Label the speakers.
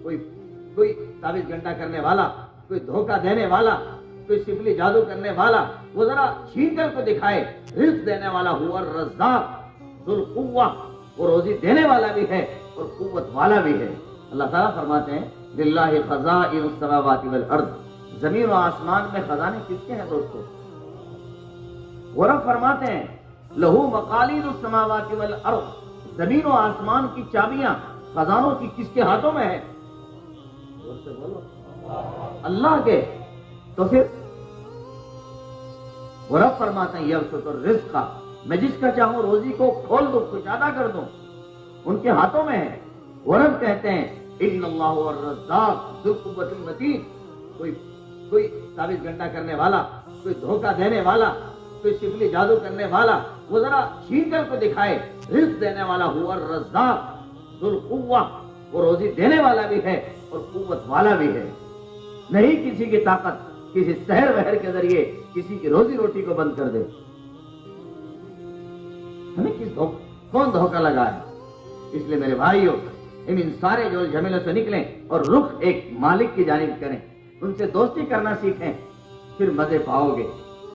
Speaker 1: کوئی تعویذ گھنٹا کرنے والا، کوئی دھوکہ دینے والا، کوئی سفلی جادو کرنے والا، وہ ذرا چھین کر کو دکھائے۔ رزق دینے والا ہوا الرزاق ذو القوہ، وہ روزی دینے والا بھی ہے اور قوت والا بھی ہے۔ اللہ تعالیٰ فرماتے ہیں للہ خزائن السماوات والارض، زمین و آسمان میں خزانے کس کے ہیں دوستو؟ وہ رب فرماتے ہیں لہو مقالید السماوات والارض، زمین و آسمان کی چابیاں خزانوں کی کس کے ہاتھوں میں ہے؟ زور سے بولو، اللہ کے۔ تو پھر وہ رب فرماتے ہیں یبسط الرزق، میں جس کا چاہوں روزی کو کھول دوں، کشادہ کر دوں، ان کے ہاتھوں میں ہے۔ وہ رب کہتے ہیں ان اللہ هو الرزاق ذو القوة المتین، کوئی تعویذ گھنٹا کرنے والا، کوئی دھوکہ دینے والا، کوئی سفلی جادو کرنے والا، وہ ذرا چھین کر کو دکھائے۔ رزق دینے والا ہوا الرزاق ذو القوہ، وہ روزی دینے والا بھی ہے اور قوت والا بھی ہے۔ نہیں کسی کی طاقت کسی سحر وحر کے ذریعے کسی کی روزی روٹی کو بند کر دے۔ ہمیں کون دھوکہ لگا ہے؟ اس لیے میرے بھائیوں، ان سارے جو جھمیلوں سے نکلیں اور رخ ایک مالک کی جانب کریں، ان سے دوستی کرنا سیکھیں، پھر مزے پاؤ گے۔